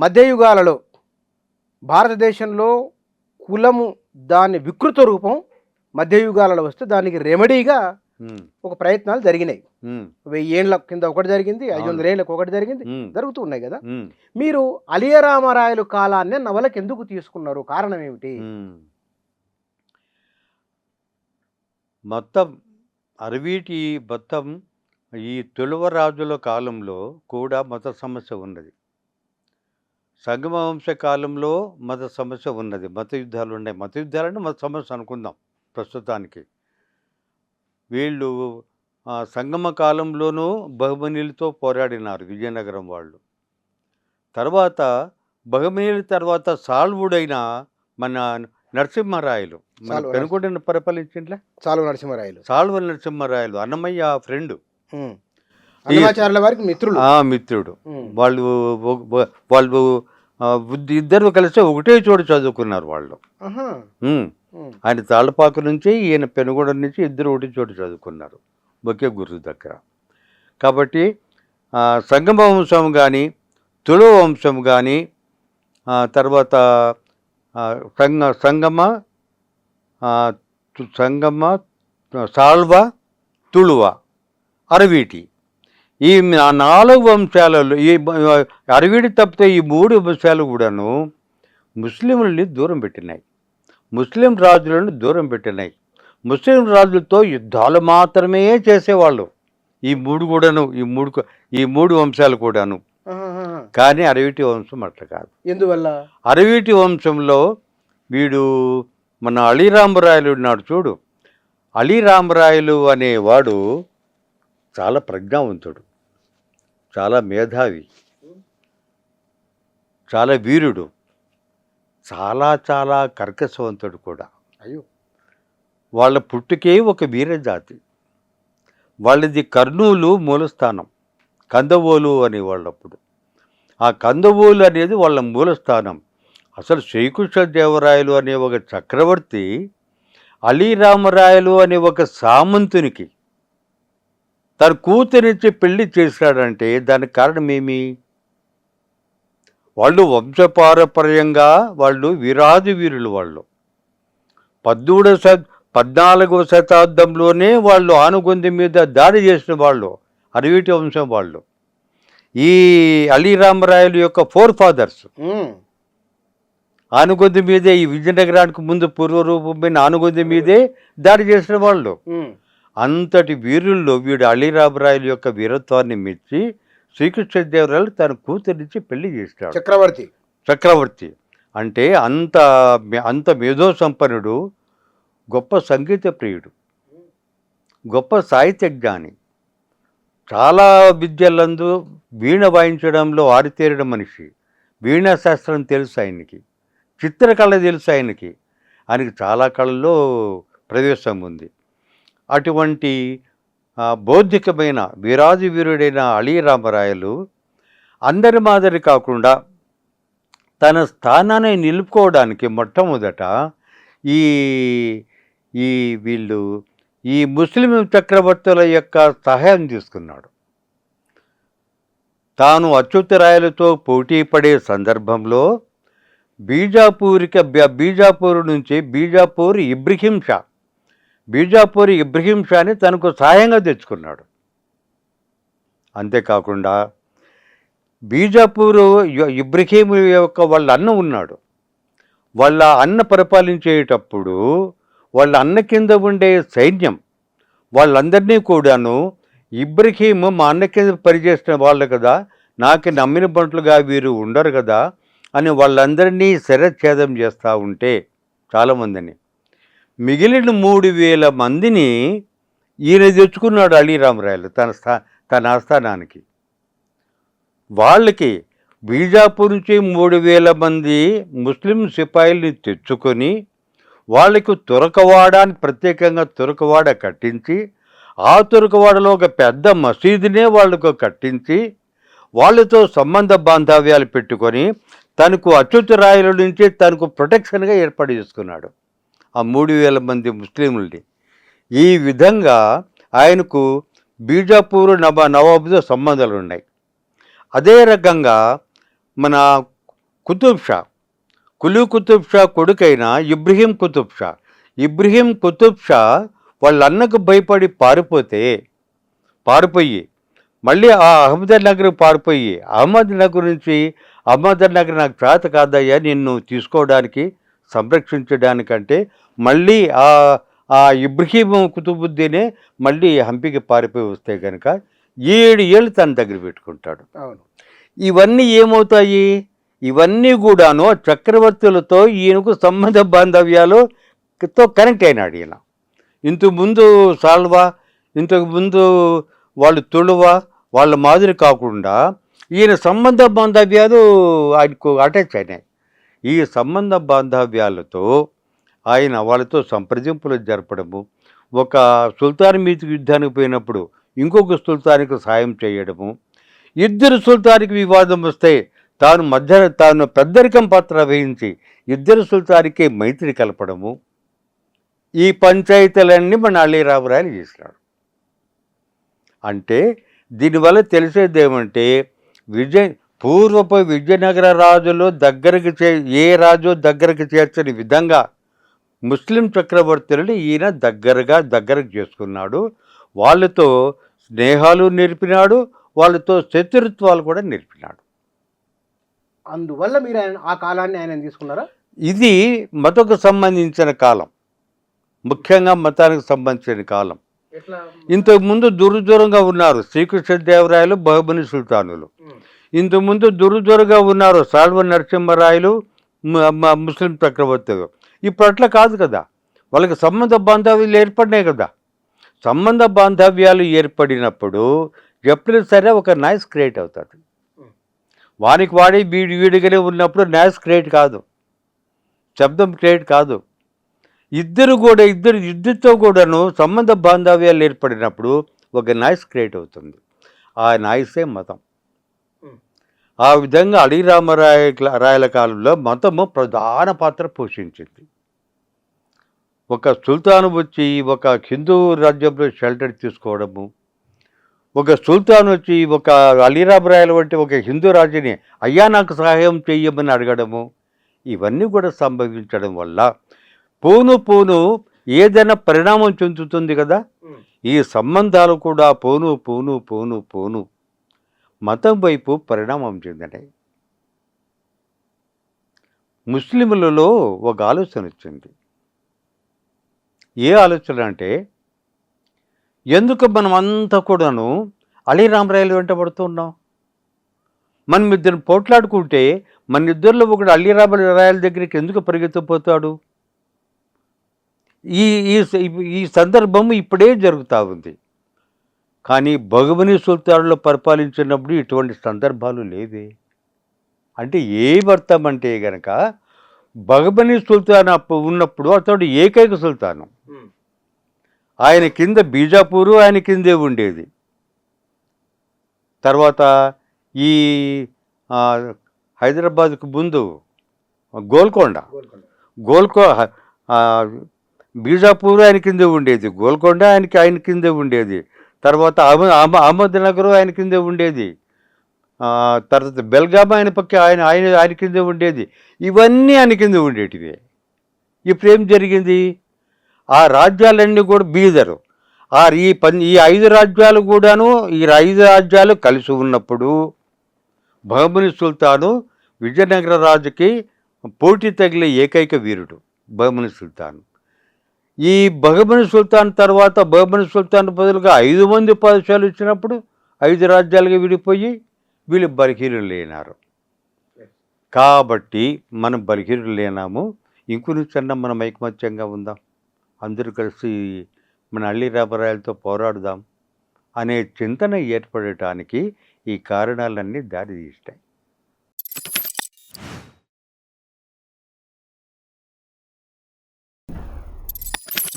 మధ్యయుగాలలో భారతదేశంలో కులము దాని వికృత రూపం మధ్యయుగాలలో వస్తే దానికి రెమెడీగా ఒక ప్రయత్నాలు జరిగినాయి. 1000 ఏళ్ల కింద ఒకటి జరిగింది, 500 ఏళ్ళకు ఒకటి జరిగింది, జరుగుతూ ఉన్నాయి కదా. మీరు అలియరామరాయలు కాలాన్ని నవలకు ఎందుకు తీసుకున్నారు? కారణం ఏమిటి? మొత్తం అరవీటి మొత్తం ఈ తుళవరాజుల కాలంలో కూడా మత సమస్య ఉన్నది. సంగమ వంశ కాలంలో మత సమస్య ఉన్నది. మత యుద్ధాలు ఉన్నాయి. మత యుద్ధాలని మత సమస్య అనుకుందాం ప్రస్తుతానికి. వీళ్ళు సంగమ కాలంలోనూ బహుమనీలతో పోరాడినారు విజయనగరం వాళ్ళు. తర్వాత బహుమనీల తర్వాత సాల్వుడైన మన నరసింహరాయలు, మన పెనుగొండను పరిపాలించిండ్లే సాల్వ నరసింహరాయలు అన్నమయ్య ఫ్రెండ్, వారికి మిత్రుడు. వాళ్ళు ఇద్దరు కలిసి ఒకటే చోటు చదువుకున్నారు వాళ్ళు. ఆయన తాళ్ళపాక నుంచి ఈయన పెనుగొండ నుంచి ఇద్దరు ఒకటి చోటు చదువుకున్నారు ఒకే గురువు దగ్గర. కాబట్టి సంగమ వంశం కానీ తుళు వంశం కానీ తర్వాత సంగమ సాల్వ తుళువ అరవీటి ఈ 4 వంశాలలో ఈ అరవీటి తప్పితే ఈ 3 వంశాలు కూడాను ముస్లింలని దూరం పెట్టినాయి. ముస్లిం రాజులను దూరం పెట్టినాయి. ముస్లిం రాజులతో యుద్ధాలు మాత్రమే చేసేవాళ్ళు ఈ 3 కూడాను, ఈ మూడు వంశాలు కూడాను. కానీ అరవీటి వంశం అట్లా కాదు. ఎందువల్ల? అరవీటి వంశంలో వీడు మన అలీరామరాయలు ఉన్నాడు చూడు. అలీరామరాయలు అనేవాడు చాలా ప్రజ్ఞావంతుడు, చాలా మేధావి, చాలా వీరుడు, చాలా కర్కశవంతుడు కూడా. వాళ్ళ పుట్టుకే ఒక వీరజాతి. వాళ్ళది కర్నూలు మూలస్థానం, కందవోలు అనేవాళ్ళప్పుడు. ఆ కందవోలు అనేది వాళ్ళ మూలస్థానం. అసలు శ్రీకృష్ణదేవరాయలు అనే ఒక చక్రవర్తి అలీరామరాయలు అనే ఒక సామంతునికి తన కూతురిచ్చి పెళ్లి చేశాడంటే దానికి కారణం ఏమి? వాళ్ళు వంశపారపర్యంగా వాళ్ళు వీరాది వీరులు. వాళ్ళు 14వ శతాబ్దంలోనే వాళ్ళు ఆనుగొంది మీద దాడి చేసిన వాళ్ళు అరవీటి వంశం వాళ్ళు. ఈ అలీరామరాయలు యొక్క 4 ఫాదర్స్ ఆనుగొంది మీదే, ఈ విజయనగరానికి ముందు పూర్వరూపమైన ఆనుగొంది మీదే దాడి చేసిన వాళ్ళు. అంతటి వీరుల్లో వీడు అలీరామరాయలు యొక్క వీరత్వాన్ని మెచ్చి శ్రీకృష్ణదేవరాయలు తన కూతురిచ్చి పెళ్లి చేస్తాడు. చక్రవర్తి అంటే అంత మేధో సంపన్నుడు, గొప్ప సంగీత ప్రియుడు, గొప్ప సాహిత్య జ్ఞాని, చాలా విద్యలందు వీణ వాయించడంలో ఆరితేరిన మనిషి. వీణా శాస్త్రం తెలుసు ఆయనకి, చిత్రకళ తెలుసు ఆయనకి చాలా కళల్లో ప్రవేశం ఉంది. అటువంటి బౌద్ధికమైన వీరాది వీరుడైన అలీరామరాయలు అందరి మాదిరి కాకుండా తన స్థానాన్ని నిలుపుకోవడానికి మొట్టమొదట వీళ్ళు ఈ ముస్లిం చక్రవర్తుల యొక్క సహాయం తీసుకున్నాడు. తాను అచ్యుతరాయలతో పోటీ పడే సందర్భంలో బీజాపూర్ నుంచి బీజాపూర్ ఇబ్రహీం షాని తనకు సహాయంగా తెచ్చుకున్నాడు. అంతేకాకుండా బీజాపూరు ఇబ్రహీం యొక్క వాళ్ళ అన్న ఉన్నాడు. వాళ్ళ అన్న పరిపాలించేటప్పుడు వాళ్ళ అన్న కింద ఉండే సైన్యం వాళ్ళందరినీ కూడాను ఇబ్రహీం మా అన్న కింద పనిచేసిన వాళ్ళు కదా, నాకు నమ్మిన బంట్లుగా వీరు ఉండరు కదా అని వాళ్ళందరినీ శరచ్ఛేదం చేస్తూ ఉంటే చాలామందిని, మిగిలిన 3000 మందిని ఈయన తెచ్చుకున్నాడు అలీరామరాయలు తన ఆస్థానానికి. వాళ్ళకి బీజాపూర్ నుంచి 3000 మంది ముస్లిం సిపాయిల్ని తెచ్చుకొని వాళ్ళకు ప్రత్యేకంగా తురకవాడ కట్టించి, ఆ తురకవాడలో ఒక పెద్ద మసీదునే వాళ్ళకు కట్టించి వాళ్ళతో సంబంధ బాంధవ్యాలు పెట్టుకొని తనకు అచ్యుతరాయల నుంచి తనకు ప్రొటెక్షన్గా ఏర్పాటు చేసుకున్నాడు ఆ 3000 మంది ముస్లింలని. ఈ విధంగా ఆయనకు బీజాపూర్ నవాబుతో సంబంధాలు ఉన్నాయి. అదే రకంగా మన కుతుబ్ షా, కుతుబ్ షా కొడుకైన ఇబ్రహీం కుతుబ్ షా. ఇబ్రహీం కుతుబ్ షా వాళ్ళ అన్నకు భయపడి పారిపోయి మళ్ళీ ఆ అహ్మద్ నగర్ అహ్మద్ నగర్ నుంచి అహ్మద్ నగర్ నాకు చేత కాదయ్యా నిన్ను తీసుకోవడానికి సంరక్షించడానికంటే మళ్ళీ ఆ ఇబ్రహీం కుతుబుద్దీనే మళ్ళీ హంపీకి పారిపోయి వస్తే కనుక 7 ఏళ్ళు తన దగ్గర పెట్టుకుంటాడు. అవును. ఇవన్నీ ఏమవుతాయి? ఇవన్నీ కూడాను చక్రవర్తులతో ఈయనకు సంబంధ బాంధవ్యాలతో కనెక్ట్ అయినాడు ఈయన. ఇంతకుముందు సాల్వా, ఇంతకుముందు వాళ్ళు తుಳುవ వాళ్ళ మాదిరి కాకుండా ఈయన సంబంధ బాంధవ్యాలు ఆయనకు అటాచ్ అయినాయి. ఈ సంబంధ బాంధవ్యాలతో ఆయన వాళ్ళతో సంప్రదింపులు జరపడము, ఒక సుల్తాన్ మీదకి యుద్ధానికి పోయినప్పుడు ఇంకొక సుల్తానికి సాయం చేయడము, ఇద్దరు సుల్తానికి వివాదం వస్తే తాను పెద్దరికం పాత్ర వహించి ఇద్దరు సుల్తానికి మైత్రి కలపడము, ఈ పంచాయతీలన్నీ మన అలీ రామరాయలు చేసినాడు. అంటే దీనివల్ల తెలిసేది ఏమంటే పూర్వపు విజయనగర రాజులు ఏ రాజు దగ్గరకు చేర్చని విధంగా ముస్లిం చక్రవర్తులని ఈయన దగ్గరకు చేసుకున్నాడు. వాళ్ళతో స్నేహాలు నేర్పినాడు, వాళ్ళతో శత్రుత్వాలు కూడా నేర్పినాడు. అందువల్ల మీరు ఆ కాలాన్ని ఆయన తీసుకున్నారా? ఇది మతకు సంబంధించిన కాలం, ముఖ్యంగా మతానికి సంబంధించిన కాలం. ఇంతకుముందు దూరంగా ఉన్నారు శ్రీకృష్ణదేవరాయలు, బహుమని సుల్తానులు. ఇంతకుముందు దూరంగా ఉన్నారు సాల్వ నరసింహరాయలు, ముస్లిం చక్రవర్తులు. ఇప్పుడు అట్లా కాదు కదా, వాళ్ళకి సంబంధ బాంధవ్యాలు ఏర్పడినాయి కదా. సంబంధ బాంధవ్యాలు ఏర్పడినప్పుడు ఎప్పుడైనా సరే ఒక నాయిస్ క్రియేట్ అవుతుంది. వానికి వాడి వీడిగానే ఉన్నప్పుడు నాయిస్ క్రియేట్ కాదు, శబ్దం క్రియేట్ కాదు. ఇద్దరితో కూడాను సంబంధ బాంధవ్యాలు ఏర్పడినప్పుడు ఒక నాయిస్ క్రియేట్ అవుతుంది. ఆ నాయిసే మతం. ఆ విధంగా అలీ రామరాయల కాలంలో మతము ప్రధాన పాత్ర పోషించింది. ఒక సుల్తాను వచ్చి ఒక హిందూ రాజ్యంలో షెల్టర్ తీసుకోవడము, ఒక సుల్తాన్ వచ్చి ఒక అలీ రామరాయల వంటి ఒక హిందూ రాజుని అయ్యా నాకు సహాయం చెయ్యమని అడగడము, ఇవన్నీ కూడా సంభవించడం వల్ల పోను ఏదైనా పరిణామం చెందుతుంది కదా. ఈ సంబంధాలు కూడా పోను మతం వైపు పరిణామం చెందినాయి. ముస్లింలలో ఒక ఆలోచన వచ్చింది. ఏ ఆలోచన అంటే, ఎందుకు మనం అంతా కూడాను అలీ రామరాయలు వెంట పడుతున్నాం? మనం ఇద్దరు పోట్లాడుకుంటే మన ఇద్దరిలో ఒకడు అలీ రామరాయల దగ్గరికి ఎందుకు పరిగెత్తిపోతాడు? ఈ సందర్భం ఇప్పుడే జరుగుతూ ఉంది. కానీ బహుమని సుల్తానులు పరిపాలించినప్పుడు ఇటువంటి సందర్భాలు లేవే. అంటే ఏమర్థం అంటే గనక బహుమని సుల్తాన్ ఉన్నప్పుడు అతడు ఏకైక సుల్తాను. ఆయన కింద బీజాపూరు ఆయన కిందే ఉండేది. తర్వాత ఈ హైదరాబాద్కు ముందు గోల్కొండ బీజాపూర్ ఆయన కిందే ఉండేది, గోల్కొండ ఆయన కిందే ఉండేది. తర్వాత అహ్మద్ నగర్ ఆయన కిందే ఉండేది. తర్వాత బెల్గాం ఆయన కిందే ఉండేది. ఇవన్నీ ఆయన కింద ఉండేటివి. ఇప్పుడు ఏం జరిగింది? ఆ రాజ్యాలన్నీ కూడా బీదరు. ఈ 5 రాజ్యాలు కూడాను, ఈ 5 రాజ్యాలు కలిసి ఉన్నప్పుడు బహుమని సుల్తాను విజయనగర రాజుకి పోటీ తగిలే ఏకైక వీరుడు బహుమని సుల్తాన్. ఈ బహుమని సుల్తాన్ తర్వాత బహుమని సుల్తాన్ బదులుగా 5 మంది పాదశాలు ఇచ్చినప్పుడు 5 రాజ్యాలుగా విడిపోయి వీళ్ళు బలహీనులు లేనారు. కాబట్టి మనం బలహీనులు లేనాము, ఇంకొంచెం మనం ఐకమత్యంగా ఉందాం, అందరూ కలిసి మన అలీ రామరాయలతో పోరాడుదాం అనే చింతన ఏర్పడటానికి ఈ కారణాలన్నీ దారి తీస్తాయి.